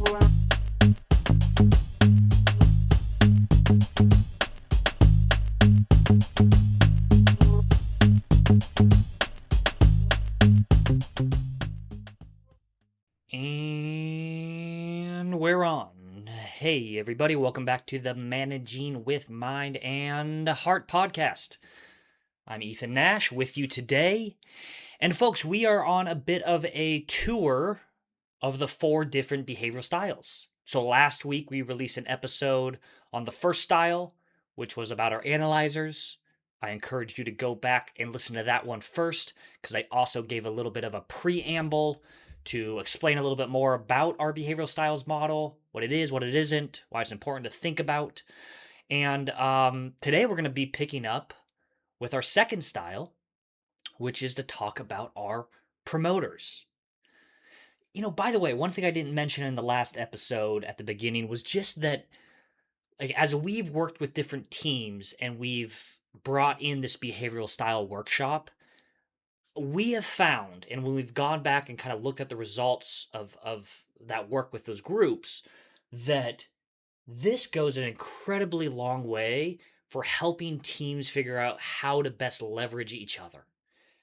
And we're on. Hey, everybody, welcome back to the Managing with Mind and Heart podcast. I'm Ethan Nash with you today. And folks, we are on a bit of a tour of the 4 different behavioral styles. So last week we released an episode on the first style, which was about our analyzers. I encourage you to go back and listen to that one first, because I also gave a little bit of a preamble to explain a little bit more about our behavioral styles model, what it is, what it isn't, why it's important to think about. And today we're going to be picking up with our second style, which is to talk about our promoters. You know, by the way, one thing I didn't mention in the last episode at the beginning was just that, like, as we've worked with different teams and we've brought in this behavioral style workshop, we have found, and when we've gone back and kind of looked at the results of that work with those groups, that this goes an incredibly long way for helping teams figure out how to best leverage each other,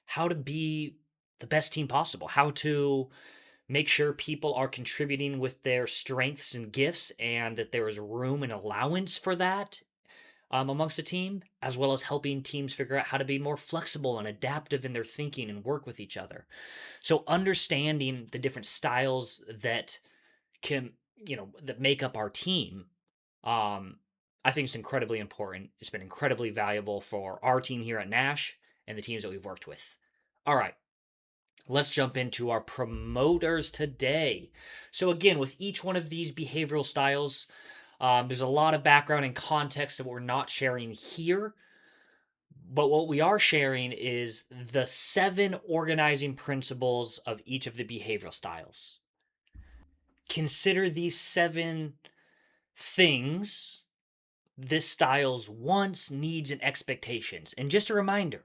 how to be the best team possible, how to make sure people are contributing with their strengths and gifts and that there is room and allowance for that amongst a team, as well as helping teams figure out how to be more flexible and adaptive in their thinking and work with each other. So understanding the different styles that can, that make up our team, I think is incredibly important. It's been incredibly valuable for our team here at Nash and the teams that we've worked with. All right. Let's jump into our promoters today. So again, with each one of these behavioral styles, there's a lot of background and context that we're not sharing here. But what we are sharing is the 7 organizing principles of each of the behavioral styles. Consider these 7 things, this style's wants, needs, and expectations. And just a reminder,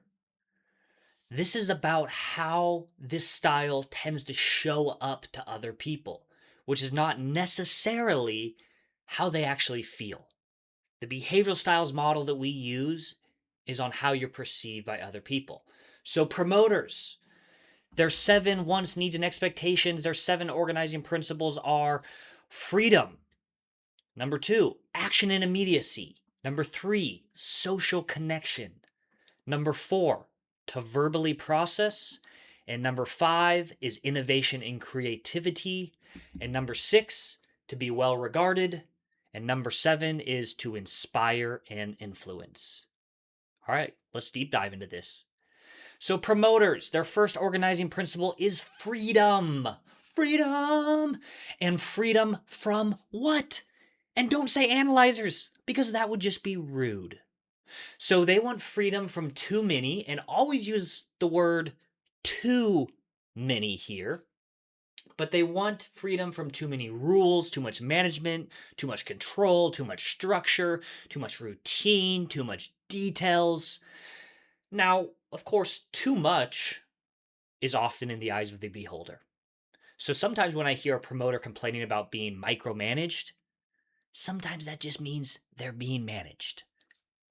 this is about how this style tends to show up to other people, which is not necessarily how they actually feel. The behavioral styles model that we use is on how you're perceived by other people. So promoters, their 7 wants, needs, and expectations, their 7 organizing principles are freedom. Number 2, action and immediacy. Number 3, social connection. Number 4, to verbally process. And number 5 is innovation and creativity. And number 6, to be well regarded. And number 7 is to inspire and influence. All right, let's deep dive into this. So promoters, their first organizing principle is freedom. Freedom. And freedom from what? And don't say analyzers, because that would just be rude. So they want freedom from too many, and always use the word too many here. But they want freedom from too many rules, too much management, too much control, too much structure, too much routine, too much details. Now, of course, too much is often in the eyes of the beholder. So sometimes when I hear a promoter complaining about being micromanaged, sometimes that just means they're being managed.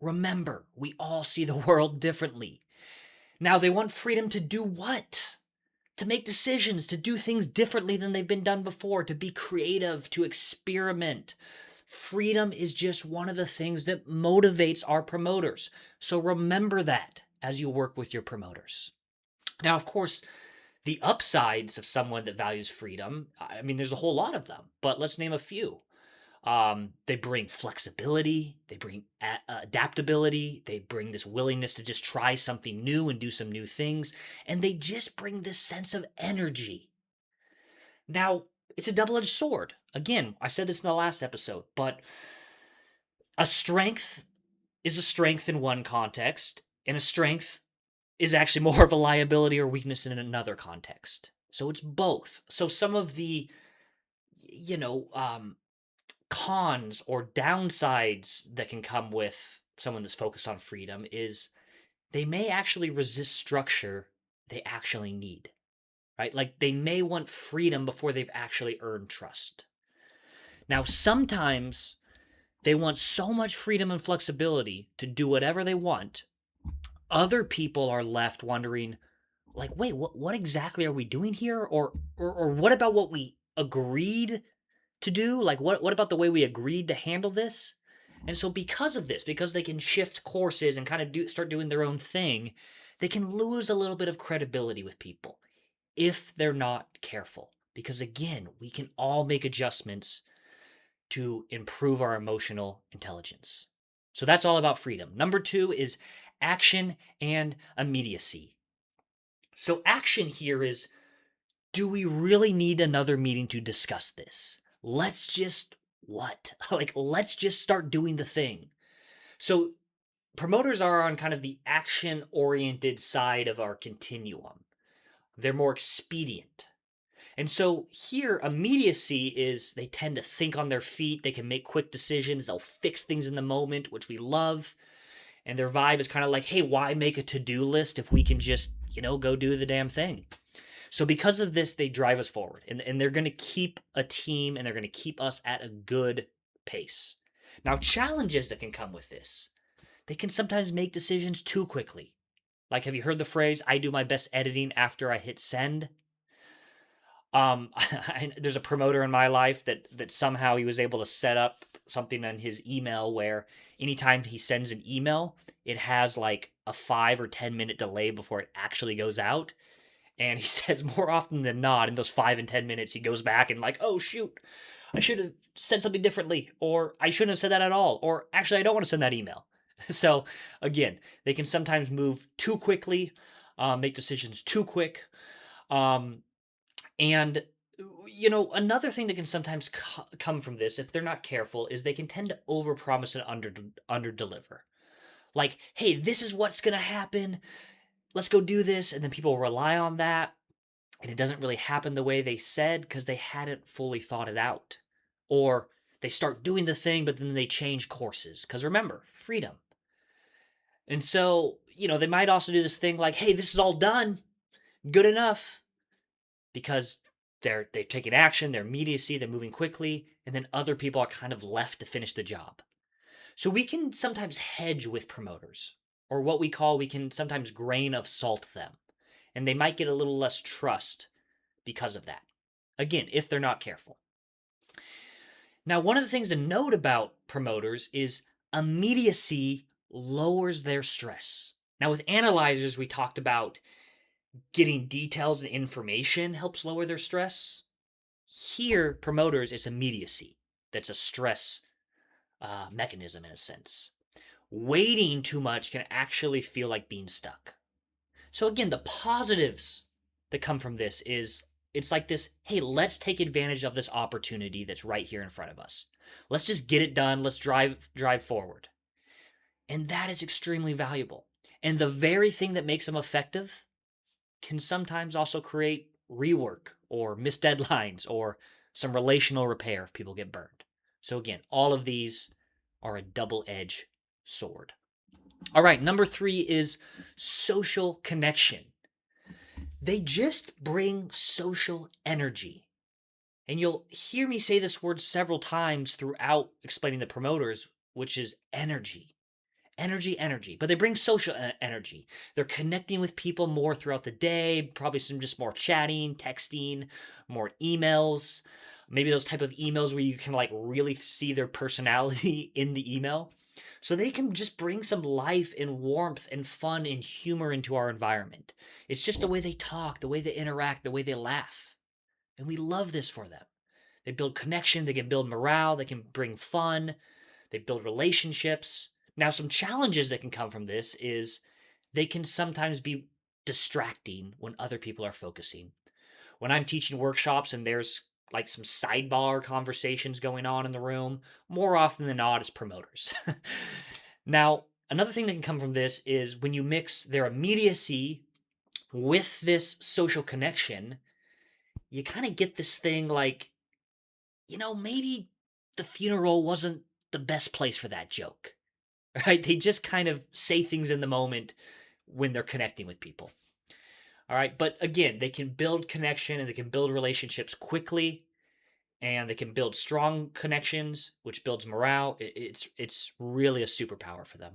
Remember, we all see the world differently. Now, they want freedom to do what? To make decisions, to do things differently than they've been done before, to be creative, to experiment. Freedom is just one of the things that motivates our promoters. So remember that as you work with your promoters. Now, of course, the upsides of someone that values freedom, I mean, there's a whole lot of them, but let's name a few. They bring flexibility, they bring adaptability, they bring this willingness to just try something new and do some new things, and they just bring this sense of energy. Now, it's a double-edged sword. Again, I said this in the last episode, but a strength is a strength in one context, and a strength is actually more of a liability or weakness in another context. So it's both. So some of the, cons or downsides that can come with someone that's focused on freedom is they may actually resist structure they actually need, right? Like they may want freedom before they've actually earned trust. Now, sometimes they want so much freedom and flexibility to do whatever they want. Other people are left wondering, like, wait, what exactly are we doing here? Or what about what we agreed to do? Like, what about the way we agreed to handle this? And so because of this, because they can shift courses and kind of start doing their own thing, they can lose a little bit of credibility with people if they're not careful. Because again, we can all make adjustments to improve our emotional intelligence. So that's all about freedom. Number 2 is action and immediacy. So action here is, do we really need another meeting to discuss this? Let's just what? Like, let's just start doing the thing. So promoters are on kind of the action oriented side of our continuum. They're more expedient. And so here, immediacy is they tend to think on their feet. They can make quick decisions. They'll fix things in the moment, which we love. And their vibe is kind of like, hey, why make a to-do list if we can just, go do the damn thing? So because of this, they drive us forward. And they're going to keep a team and they're going to keep us at a good pace. Now, challenges that can come with this, they can sometimes make decisions too quickly. Like, have you heard the phrase, I do my best editing after I hit send? There's a promoter in my life that somehow he was able to set up something on his email where anytime he sends an email, it has like a 5 or 10 minute delay before it actually goes out. And he says more often than not, in those 5 and 10 minutes, he goes back and like, oh shoot, I should have said something differently, or I shouldn't have said that at all, or actually I don't want to send that email. So again, they can sometimes move too quickly, make decisions too quick. And another thing that can sometimes come from this, if they're not careful, is they can tend to overpromise and under-deliver. Like, hey, this is what's going to happen. Let's go do this. And then people rely on that. And it doesn't really happen the way they said because they hadn't fully thought it out. Or they start doing the thing, but then they change courses. Because remember, freedom. And so, they might also do this thing like, hey, this is all done. Good enough. Because they've taken action, their immediacy, they're moving quickly, and then other people are kind of left to finish the job. So we can sometimes hedge with promoters, or what we can sometimes grain of salt them, and they might get a little less trust because of that. Again, if they're not careful. Now, one of the things to note about promoters is immediacy lowers their stress. Now, with analyzers, we talked about getting details and information helps lower their stress. Here, promoters, it's immediacy. That's a stress mechanism in a sense. Waiting too much can actually feel like being stuck. So again, the positives that come from this is it's like this, hey, let's take advantage of this opportunity that's right here in front of us. Let's just get it done. Let's drive forward. And that is extremely valuable. And the very thing that makes them effective can sometimes also create rework or missed deadlines or some relational repair if people get burned. So again, all of these are a double-edged sword. All right, number 3 is social connection. They just bring social energy. And you'll hear me say this word several times throughout explaining the promoters, which is energy. Energy. But they bring social energy. They're connecting with people more throughout the day, probably some just more chatting, texting, more emails. Maybe those type of emails where you can like really see their personality in the email. So they can just bring some life and warmth and fun and humor into our environment. It's just the way they talk, the way they interact, the way they laugh. And we love this for them. They build connection, they can build morale, they can bring fun, they build relationships. Now, some challenges that can come from this is they can sometimes be distracting when other people are focusing. When I'm teaching workshops and there's like some sidebar conversations going on in the room, more often than not, it's promoters. Now, another thing that can come from this is when you mix their immediacy with this social connection, you kind of get this thing like, maybe the funeral wasn't the best place for that joke. Right? They just kind of say things in the moment when they're connecting with people. All right. But again, they can build connection and they can build relationships quickly. and they can build strong connections, which builds morale. It's really a superpower for them.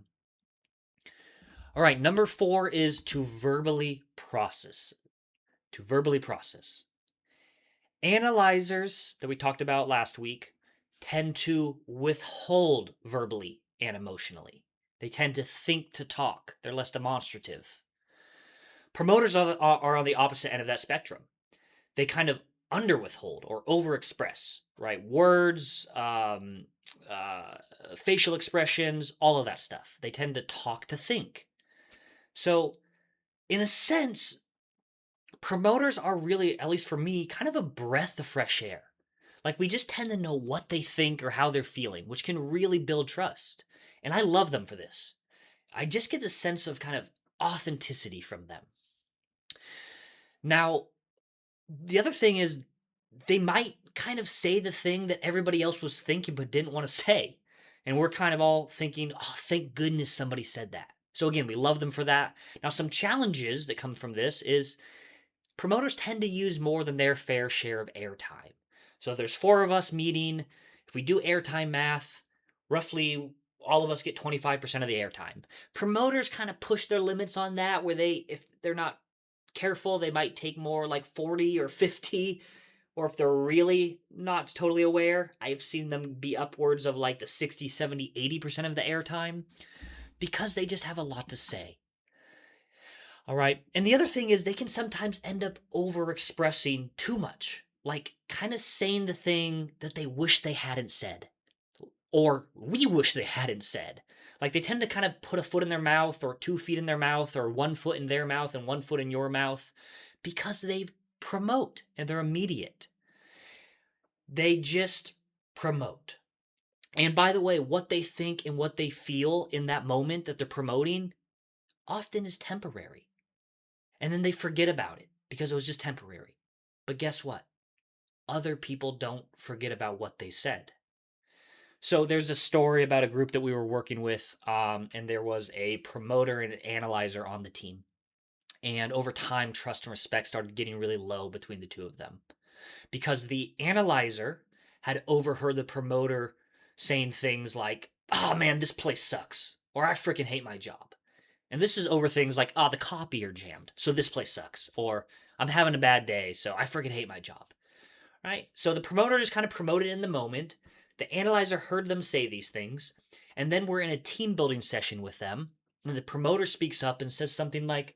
All right, number 4 is to verbally process. To verbally process. Analyzers that we talked about last week tend to withhold verbally and emotionally. They tend to think to talk. They're less demonstrative. Promoters are on the opposite end of that spectrum. They kind of under withhold or overexpress, right? Words, uh, facial expressions, all of that stuff. They tend to talk to think. So, in a sense, promoters are really, at least for me, kind of a breath of fresh air. Like we just tend to know what they think or how they're feeling, which can really build trust. And I love them for this. I just get the sense of kind of authenticity from them. Now, the other thing is they might kind of say the thing that everybody else was thinking but didn't want to say. And we're kind of all thinking, oh, thank goodness somebody said that. So again, we love them for that. Now, some challenges that come from this is promoters tend to use more than their fair share of airtime. So if there's 4 of us meeting, if we do airtime math, roughly all of us get 25% of the airtime. Promoters kind of push their limits on that where if they're not careful, they might take more like 40 or 50, or if they're really not totally aware, I've seen them be upwards of like the 60, 70, 80% of the airtime because they just have a lot to say. All right. And the other thing is they can sometimes end up over expressing too much, like kind of saying the thing that they wish they hadn't said, or we wish they hadn't said. Like they tend to kind of put a foot in their mouth, or 2 feet in their mouth, or 1 foot in their mouth and 1 foot in your mouth because they promote and they're immediate. They just promote. And by the way, what they think and what they feel in that moment that they're promoting often is temporary. And then they forget about it because it was just temporary. But guess what? Other people don't forget about what they said. So there's a story about a group that we were working with, and there was a promoter and an analyzer on the team. And over time, trust and respect started getting really low between the two of them because the analyzer had overheard the promoter saying things like, oh man, this place sucks, or I freaking hate my job. And this is over things like, the copier jammed, so this place sucks. Or I'm having a bad day, so I freaking hate my job. Right? So the promoter just kind of promoted in the moment. The analyzer heard them say these things. And then we're in a team building session with them. And the promoter speaks up and says something like,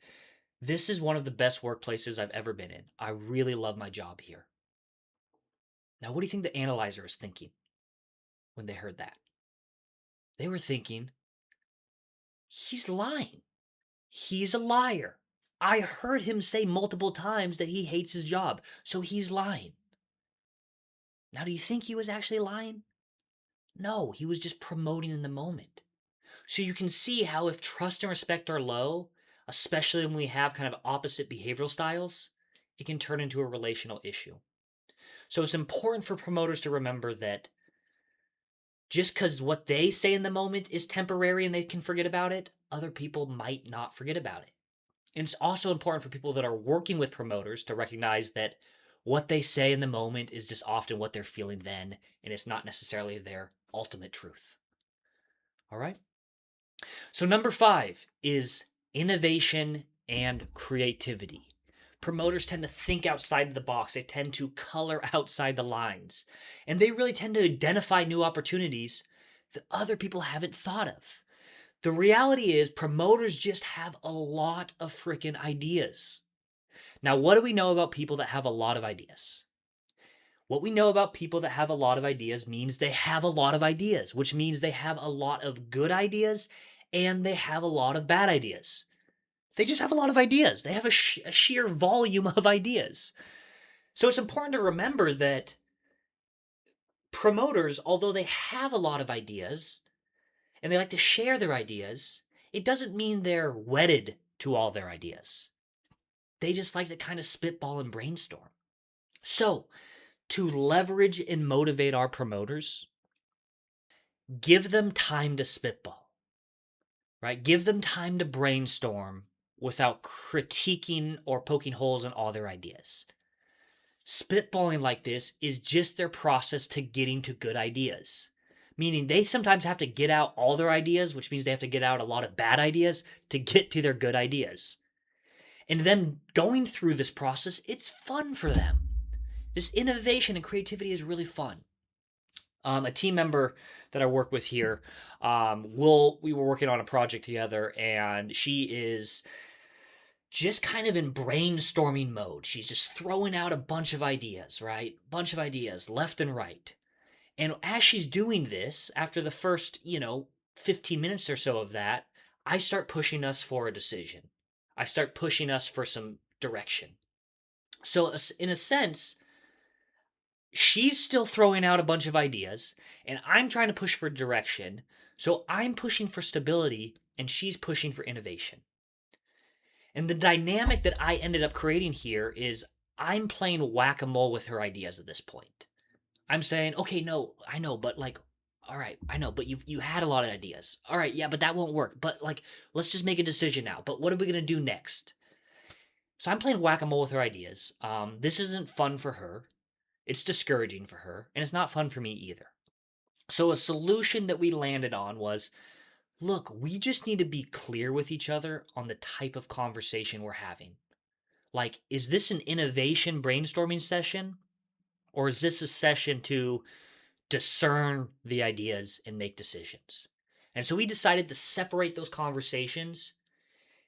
this is one of the best workplaces I've ever been in. I really love my job here. Now, what do you think the analyzer is thinking when they heard that? They were thinking, he's lying. He's a liar. I heard him say multiple times that he hates his job, so he's lying. Now, do you think he was actually lying? No, he was just promoting in the moment. So you can see how if trust and respect are low, especially when we have kind of opposite behavioral styles, it can turn into a relational issue. So it's important for promoters to remember that just because what they say in the moment is temporary and they can forget about it, other people might not forget about it. And it's also important for people that are working with promoters to recognize that what they say in the moment is just often what they're feeling then, and it's not necessarily their ultimate truth. All right? So, number 5 is innovation and creativity. Promoters tend to think outside the box, they tend to color outside the lines, and they really tend to identify new opportunities that other people haven't thought of. The reality is, promoters just have a lot of freaking ideas. Now, what do we know about people that have a lot of ideas? What we know about people that have a lot of ideas means they have a lot of ideas, which means they have a lot of good ideas and they have a lot of bad ideas. They just have a lot of ideas. They have a sheer volume of ideas. So it's important to remember that promoters, although they have a lot of ideas and they like to share their ideas, it doesn't mean they're wedded to all their ideas. They just like to kind of spitball and brainstorm. So, to leverage and motivate our promoters, give them time to spitball, right? Give them time to brainstorm without critiquing or poking holes in all their ideas. Spitballing like this is just their process to getting to good ideas. Meaning they sometimes have to get out all their ideas, which means they have to get out a lot of bad ideas to get to their good ideas. And then going through this process, it's fun for them. This innovation and creativity is really fun. A team member that I work with here, we were working on a project together, and she is just kind of in brainstorming mode. She's just throwing out a bunch of ideas, right? Bunch of ideas left and right. And as she's doing this, after the first, 15 minutes or so of that, I start pushing us for a decision. I start pushing us for some direction. So, in a sense, she's still throwing out a bunch of ideas, and I'm trying to push for direction. So, I'm pushing for stability, and she's pushing for innovation. And the dynamic that I ended up creating here is I'm playing whack a mole with her ideas at this point. I'm saying, okay, no, I know, but like, all right, I know, but you had a lot of ideas. All right, yeah, but that won't work. But like, let's just make a decision now. But what are we gonna do next? So I'm playing whack a mole with her ideas. This isn't fun for her. It's discouraging for her, and it's not fun for me either. So a solution that we landed on was, look, we just need to be clear with each other on the type of conversation we're having. Like, is this an innovation brainstorming session? Or is this a session to discern the ideas and make decisions? And so we decided to separate those conversations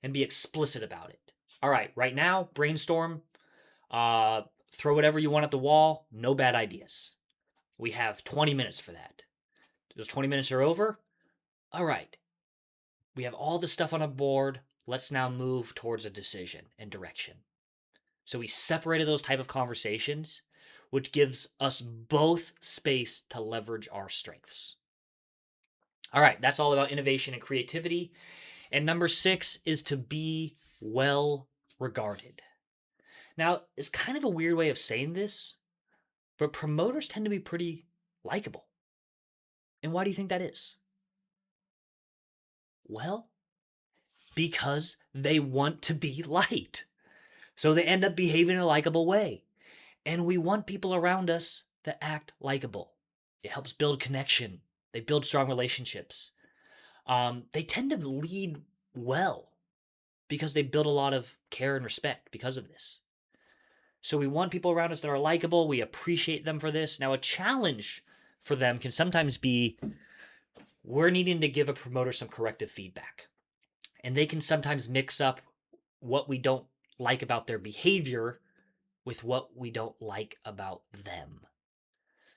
and be explicit about it. All right, right now, brainstorm, uh, throw whatever you want at the wall, no bad ideas. We have 20 minutes for that. Those 20 minutes are over. All right, we have all the stuff on a board. Let's now move towards a decision and direction. So we separated those type of conversations, which gives us both space to leverage our strengths. All right, that's all about innovation and creativity. And number 6 is to be well regarded. Now, it's kind of a weird way of saying this, but promoters tend to be pretty likable. And why do you think that is? Well, because they want to be liked. So they end up behaving in a likable way. And we want people around us that act likable. It helps build connection. They build strong relationships. They tend to lead well because they build a lot of care and respect because of this. So we want people around us that are likable. We appreciate them for this. Now, a challenge for them can sometimes be we're needing to give a promoter some corrective feedback. And they can sometimes mix up what we don't like about their behavior with what we don't like about them.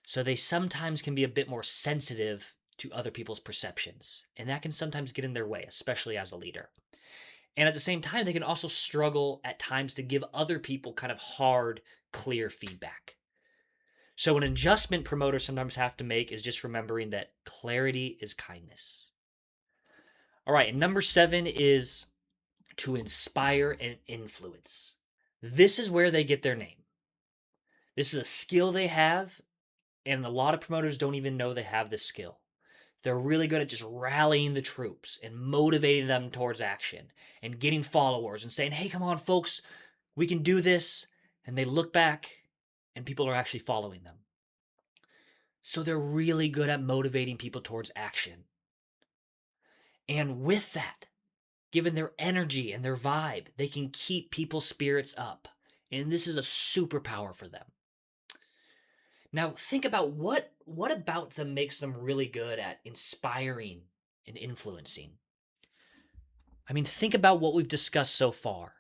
So they sometimes can be a bit more sensitive to other people's perceptions, and that can sometimes get in their way, especially as a leader. And at the same time, they can also struggle at times to give other people kind of hard, clear feedback. So an adjustment promoters sometimes have to make is just remembering that clarity is kindness. All right, and number 7 is to inspire and influence. This is where they get their name. This is a skill they have, and a lot of promoters don't even know they have this skill. They're really good at just rallying the troops and motivating them towards action and getting followers and saying, hey, come on, folks, we can do this. And they look back and people are actually following them. So they're really good at motivating people towards action. And with that, given their energy and their vibe, they can keep people's spirits up. And this is a superpower for them. Now, think about what about them makes them really good at inspiring and influencing. I mean, think about what we've discussed so far.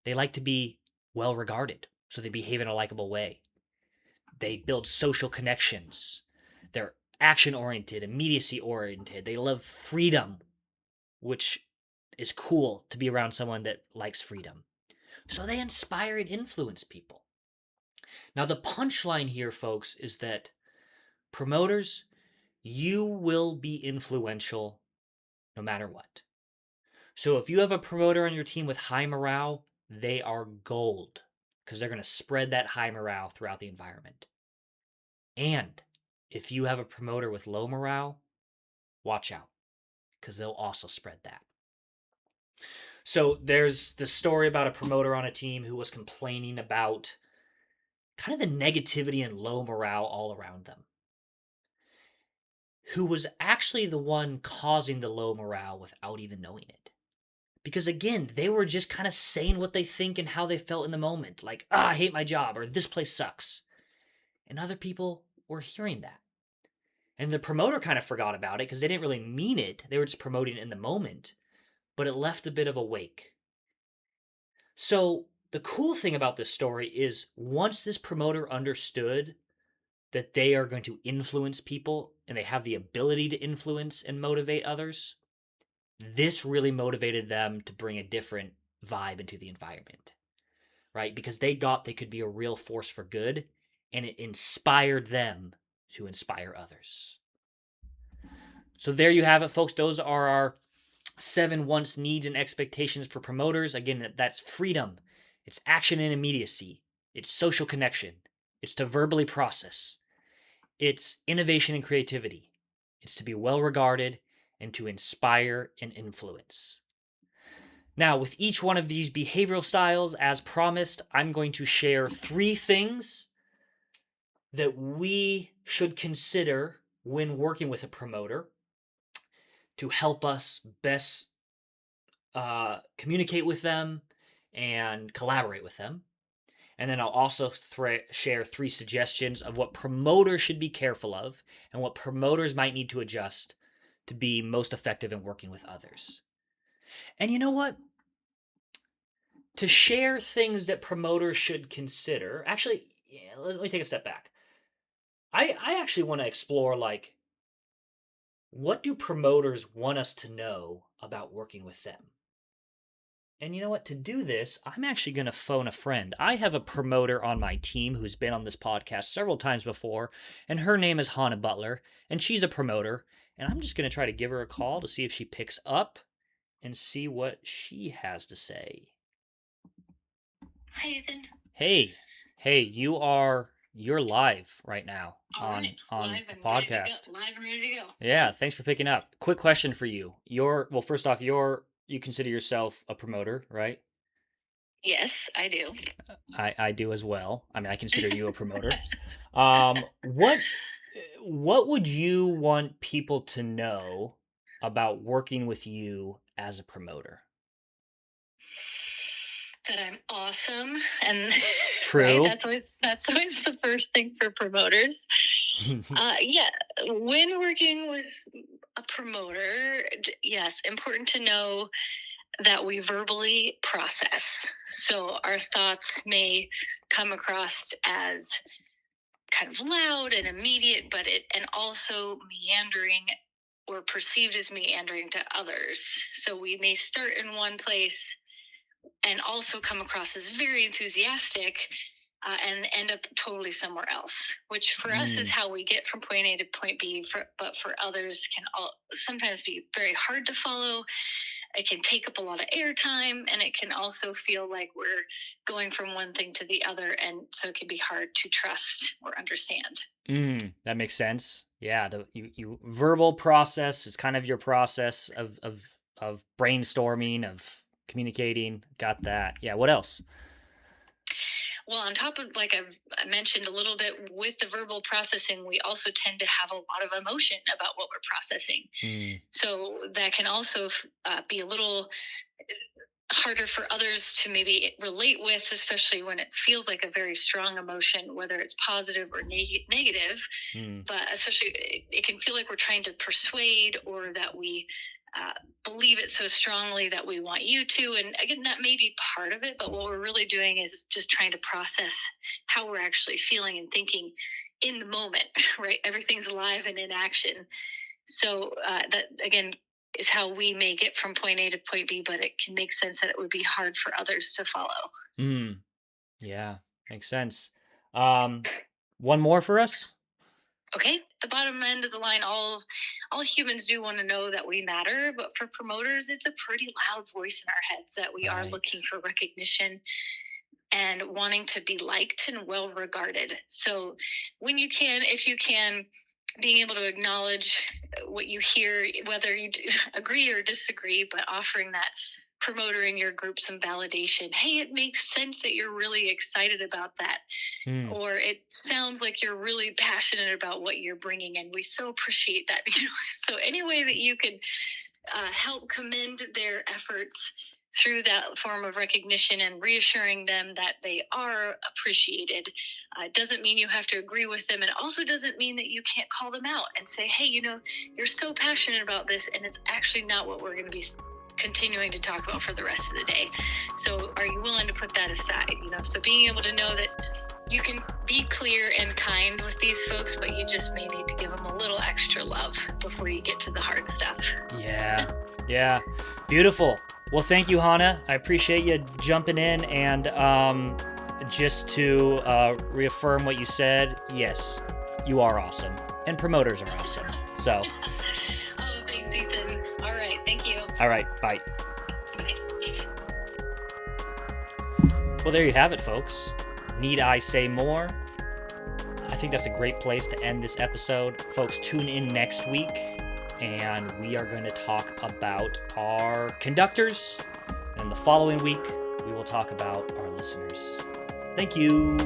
They like to be well regarded, so they behave in a likable way. They build social connections. They're action oriented, immediacy oriented. They love freedom, which is cool to be around someone that likes freedom. So they inspire and influence people. Now, the punchline here, folks, is that promoters, you will be influential no matter what. So if you have a promoter on your team with high morale, they are gold because they're going to spread that high morale throughout the environment. And if you have a promoter with low morale, watch out because they'll also spread that. So there's the story about a promoter on a team who was complaining about kind of the negativity and low morale all around them. Who was actually the one causing the low morale without even knowing it. Because again, they were just kind of saying what they think and how they felt in the moment. Like, I hate my job, or this place sucks. And other people were hearing that. And the promoter kind of forgot about it because they didn't really mean it. They were just promoting it in the moment. But it left a bit of a wake. So the cool thing about this story is once this promoter understood that they are going to influence people and they have the ability to influence and motivate others, this really motivated them to bring a different vibe into the environment, right? Because they got they could be a real force for good, and it inspired them to inspire others. So there you have it, folks. Those are our 7 wants, needs, and expectations for promoters. Again, that's freedom, it's action and immediacy, it's social connection, it's to verbally process, it's innovation and creativity, it's to be well regarded, and to inspire and influence. Now, with each one of these behavioral styles, as promised, I'm going to share 3 things that we should consider when working with a promoter to help us best communicate with them and collaborate with them. And then I'll also share 3 suggestions of what promoters should be careful of and what promoters might need to adjust to be most effective in working with others. And you know what? To share things that promoters should consider, actually, yeah, let me take a step back. I actually want to explore, like, what do promoters want us to know about working with them? And you know what? To do this, I'm actually going to phone a friend. I have a promoter on my team who's been on this podcast several times before, and her name is Hannah Butler, and she's a promoter. And I'm just going to try to give her a call to see if she picks up and see what she has to say. Hi, Ethan. Hey, you're live right now on live the and podcast. Live and ready to go. Yeah, thanks for picking up. Quick question for you. First off, you consider yourself a promoter, right? Yes, I do. I do as well. I mean, I consider you a promoter. What would you want people to know about working with you as a promoter? That I'm awesome, and right, True. that's always the first thing for promoters. Yeah, when working with a promoter, yes, important to know that we verbally process. So our thoughts may come across as kind of loud and immediate, and also meandering or perceived as meandering to others. So we may start in one place and also come across as very enthusiastic and end up totally somewhere else, which for us is how we get from point A to point B, but for others can sometimes be very hard to follow. It can take up a lot of airtime, and it can also feel like we're going from one thing to the other, and so it can be hard to trust or understand. That makes sense. Yeah, you verbal process is kind of your process of brainstorming, of communicating. Got that. Yeah, what else? Well, on top of, like I mentioned a little bit with the verbal processing, we also tend to have a lot of emotion about what we're processing. So that can also be a little harder for others to maybe relate with, especially when it feels like a very strong emotion, whether it's positive or negative. But especially, it can feel like we're trying to persuade, or that we believe it so strongly that we want you to. And again, that may be part of it, but what we're really doing is just trying to process how we're actually feeling and thinking in the moment, right? Everything's alive and in action. So that, again, is how we make it from point A to point B, but it can make sense that it would be hard for others to follow. Yeah, makes sense. One more for us? Okay, the bottom end of the line, all humans do want to know that we matter, but for promoters, it's a pretty loud voice in our heads that we are looking for recognition and wanting to be liked and well regarded. So when you can, if you can, being able to acknowledge what you hear, whether you agree or disagree, but offering that promoter in your group some validation. Hey, it makes sense that you're really excited about that. Mm. Or it sounds like you're really passionate about what you're bringing, and we so appreciate that. So any way that you can help commend their efforts through that form of recognition and reassuring them that they are appreciated. Doesn't mean you have to agree with them, and also doesn't mean that you can't call them out and say, hey, you're so passionate about this, and it's actually not what we're going to be continuing to talk about for the rest of the day. So are you willing to put that aside? So being able to know that you can be clear and kind with these folks, but you just may need to give them a little extra love before you get to the hard stuff. Yeah. Beautiful. Well, thank you, Hannah. I appreciate you jumping in, and just to reaffirm what you said, yes, you are awesome, and promoters are awesome. So. Oh, thanks, Ethan. All right, thank you. All right, bye. Bye. Well, there you have it, folks. Need I say more? I think that's a great place to end this episode. Folks, tune in next week, and we are going to talk about our conductors. And the following week, we will talk about our listeners. Thank you.